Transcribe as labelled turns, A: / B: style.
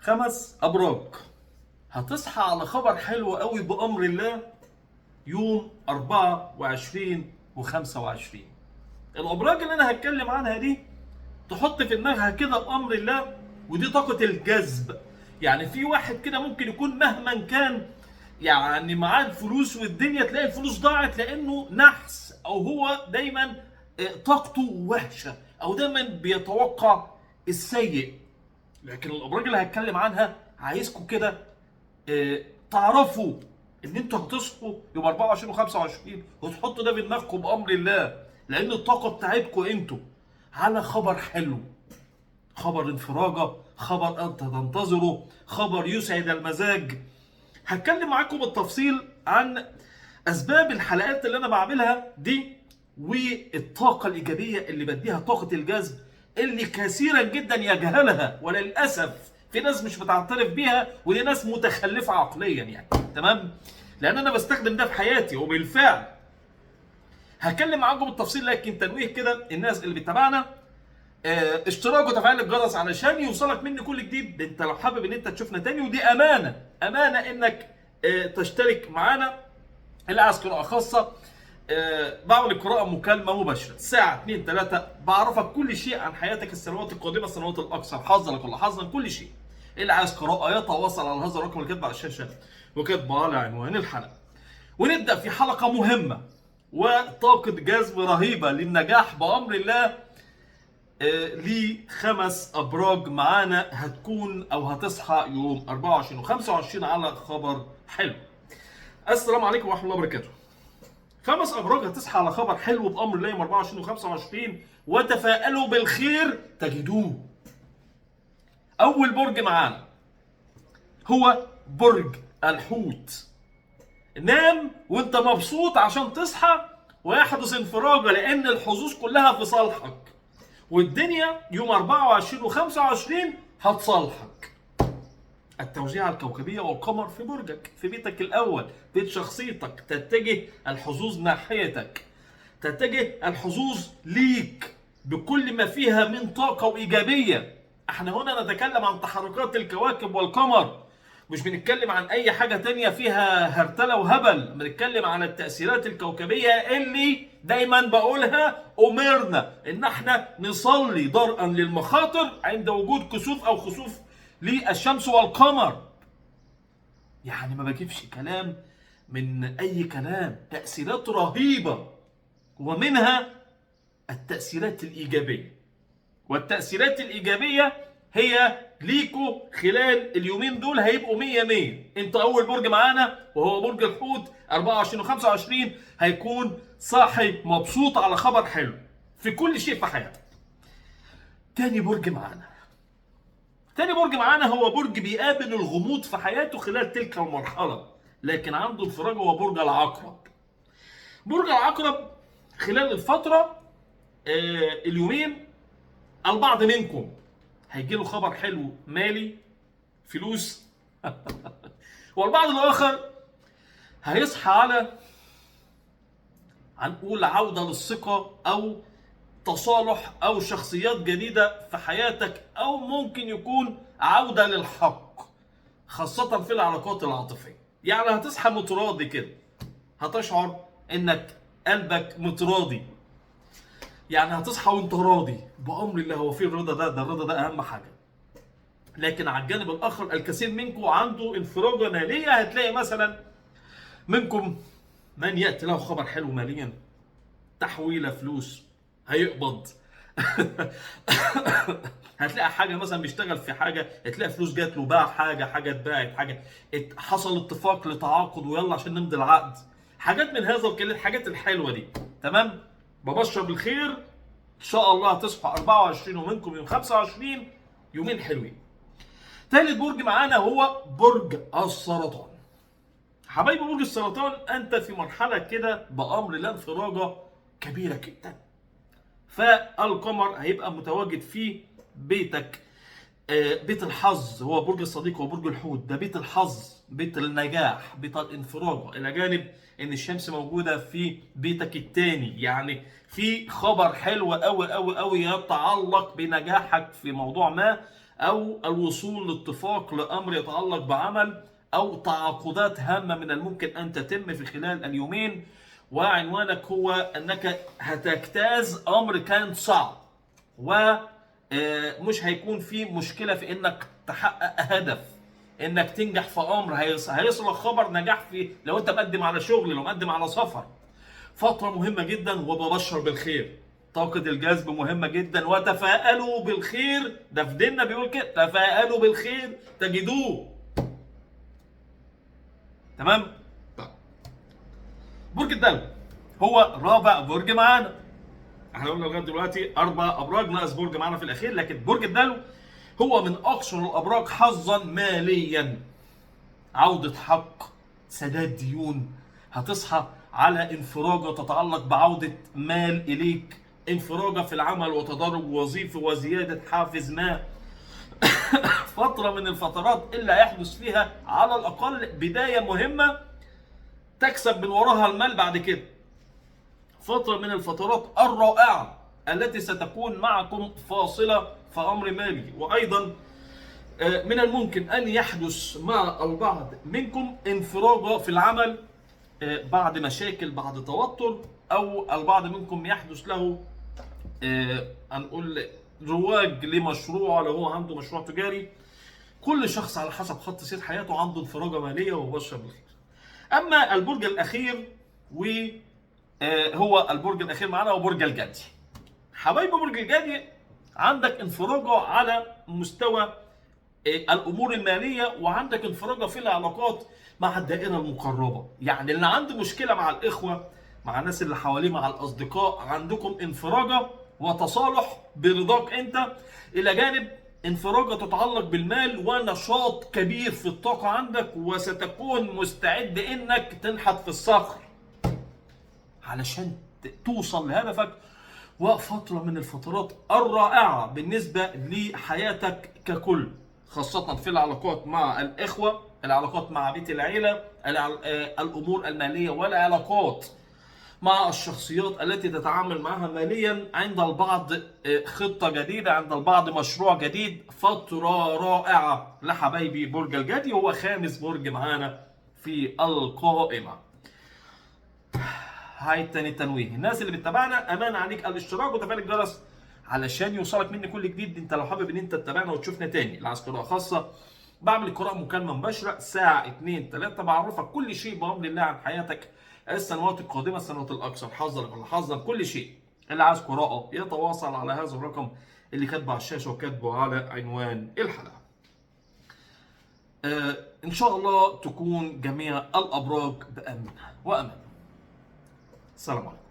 A: 5 أبراج هتصحى على خبر حلو قوي بأمر الله يوم 24 و25. الأبراج اللي أنا هتكلم عنها دي تحط في دماغها كده بأمر الله، ودي طاقة الجذب. يعني في واحد كده ممكن يكون مهما كان يعني معاه الفلوس والدنيا تلاقي الفلوس ضاعت لأنه نحس، أو هو دايما طاقته وحشة، أو دايما بيتوقع السيء. لكن الأبراج اللي هتكلم عنها عايزكم كده تعرفوا ان انتوا هتصحوا يوم 24 و25 وتحطوا ده في دماغكم بامر الله، لان الطاقه بتاعتكم انتوا على خبر حلو، خبر انفراجه، خبر انت تنتظره، خبر يسعد المزاج. هتكلم معاكم بالتفصيل عن اسباب الحلقات اللي انا بعملها دي، والطاقه الايجابيه اللي بديها، طاقه الجذب اللي كثيرا جدا يجهلها، وللاسف في ناس مش بتعترف بيها، ودي ناس متخلفه عقليا يعني. تمام؟ لان انا بستخدم ده في حياتي وبالفعل. هتكلم معاكم بالتفصيل، لكن تنويه كده الناس اللي بتتابعنا، اشتراك وتفعيل الجرس علشان يوصلك مني كل جديد. انت لو حابب ان انت تشوفنا تاني، ودي امانه انك تشترك معانا. اللي عايز قراءه خاصه بعمل قراءه مكالمه مباشره ساعه 2 3، بعرفك كل شيء عن حياتك، السنوات القادمه، السنوات الاكثر حظا لك ولا حظا، كل شيء. اللي عايز قراءه يتواصل على هذا الرقم اللي كاتبه على الشاشه وكاتبه على عنوان الحلقه. ونبدا في حلقه مهمه وطاقه جذب رهيبه للنجاح بامر الله. ل5 ابراج معانا هتكون او هتصحى يوم 24 و25 على خبر حلو. السلام عليكم ورحمه الله وبركاته. 5 ابراج هتصحى على خبر حلو بامر الله يوم 24 و25، وتفائلوا بالخير تجدوه. اول برج معانا هو برج الحوت. نام وانت مبسوط عشان تصحى ويحدث انفراجه، لان الحظوظ كلها في صالحك، والدنيا يوم 24 و25 هتصالحك. التوزيع الكوكبية والقمر في برجك، في بيتك الأول، بيت شخصيتك، تتجه الحظوظ ناحيتك، تتجه الحظوظ ليك بكل ما فيها من طاقة وإيجابية. احنا هنا نتكلم عن تحركات الكواكب والقمر، مش بنتكلم عن أي حاجة تانية فيها هرتلة وهبل. بنتكلم عن التأثيرات الكوكبية اللي دايما بقولها أمرنا إن احنا نصلي درءا للمخاطر عند وجود كسوف أو خسوف للشمس والقمر. يعني ما بجيبش كلام من أي كلام، تأثيرات رهيبة، ومنها التأثيرات الإيجابية. والتأثيرات الإيجابية هي ليكو خلال اليومين دول هيبقوا 100. انت أول برج معانا وهو برج الحوت، 24 و25 هيكون صاحي مبسوط على خبر حلو في كل شيء في حياتك. تاني برج معانا هو برج بيقابل الغموض في حياته خلال تلك المرحلة، لكن عنده انفراج، هو برج العقرب. برج العقرب خلال الفترة اليومين البعض منكم هيجي له خبر حلو مالي، فلوس والبعض الآخر هيصحى على هنقول عودة للثقة أو تصالح أو شخصيات جديدة في حياتك، أو ممكن يكون عودة للحق خاصة في العلاقات العاطفية. يعني هتصحى متراضي كده، هتشعر إنك قلبك متراضي، يعني هتصحى وانت راضي بأمر الله. هو في الرضا ده الرضا ده أهم حاجة. لكن على الجانب الآخر الكثير منكم عنده انفراجة مالية. هتلاقي مثلا منكم من يأتي له خبر حلو ماليا، تحويلة فلوس، هيقبض هتلاقي حاجه مثلا بيشتغل في حاجه، هتلاقي فلوس جات له، باع حاجه اتباعت، حاجه حصل اتفاق لتعاقد ويلا عشان نمضي العقد، حاجات من هذا القبيل، الحاجات الحلوه دي. تمام؟ ببشر بالخير ان شاء الله هتصحى 24 ومنكم يوم 25 يومين حلوين. ثالث برج معانا هو برج السرطان. حبايبي برج السرطان، انت في مرحله كده بامر الله انفراجه كبيره جدا. فالقمر هيبقى متواجد في بيتك، بيت الحظ، هو برج الصديق وبرج الحوت، ده بيت الحظ، بيت النجاح، بيت الانفراج، الى جانب ان الشمس موجوده في بيتك الثاني. يعني في خبر حلو قوي قوي قوي يتعلق بنجاحك في موضوع ما، أو الوصول لاتفاق لأمر يتعلق بعمل أو تعاقدات هامة من الممكن أن تتم في خلال اليومين، وعنوانك هو أنك هتجتاز أمر كان صعب، ومش هيكون في مشكلة في أنك تحقق هدف، أنك تنجح في أمر هيصلك خبر نجاح فيه لو أنت مقدم على شغل، لو مقدم على سفر. فترة مهمة جدا وببشر بالخير. طاقة الجذب مهمة جدا، وتفاءلوا بالخير، ده في ديننا بيقول كده، تفاءلوا بالخير تجدوه. تمام؟ طيب. برج الدلو هو رابع برج معانا. احنا قلنا لغايه دلوقتي 4 ابراج، ناقص برج معانا في الاخير، لكن برج الدلو هو من اكثر الابراج حظا ماليا. عودة حق، سداد ديون، هتصحى على انفراجة تتعلق بعودة مال إليك، انفراجة في العمل وتدرج وظيفي وزيادة حافز ما. فترة من الفترات اللي هيحدث فيها على الأقل بداية مهمة تكسب من وراها المال بعد كده. فترة من الفترات الرائعة التي ستكون معكم فاصلة في أمر مالي. وأيضا من الممكن أن يحدث مع البعض منكم انفراجة في العمل بعد مشاكل، بعد توتر، أو البعض منكم يحدث له هنقول رواج لمشروع لو هو عنده مشروع تجاري. كل شخص على حسب خط سير حياته عنده انفراجة مالية وبشر بالخير. أما البرج الأخير وهو البرج الأخير معنا هو برج الجدي. حبايب برج الجدي، عندك انفراجة على مستوى الامور الماليه، وعندك انفراجه في العلاقات مع الدائره المقربه. يعني اللي عنده مشكله مع الاخوه، مع الناس اللي حواليه، مع الاصدقاء، عندكم انفراجه وتصالح برضاك انت، الى جانب انفراجه تتعلق بالمال ونشاط كبير في الطاقه عندك، وستكون مستعد انك تنحت في الصخر علشان توصل لهدفك. وفتره من الفترات الرائعه بالنسبه لحياتك ككل، خاصة في العلاقات مع الإخوة، العلاقات مع بيت العيلة، الأمور المالية، والعلاقات مع الشخصيات التي تتعامل معها ماليا. عند البعض خطة جديدة، عند البعض مشروع جديد. فترة رائعة لحبايبي برج الجدي، هو خامس برج معانا في القائمة. هاي تاني تنويه، الناس اللي بتتابعنا أمان عليك الاشتراك وتفعيل الجرس علشان يوصلك مني كل جديد. انت لو حابب ان انت تتابعنا وتشوفنا تاني، اللي عايز قراءة خاصة بعمل قراءة مكالمة مباشرة ساعة 2-3، بعرفك كل شيء بأمر الله عن حياتك، السنوات القادمة، السنوات الأكثر حظا ولا حظا، كل شيء. اللي عايز قراءة يتواصل على هذا الرقم اللي كاتبه على الشاشة وكاتبه على عنوان الحلقة. إن شاء الله تكون جميع الأبراج بأمن وأمان. السلام عليكم.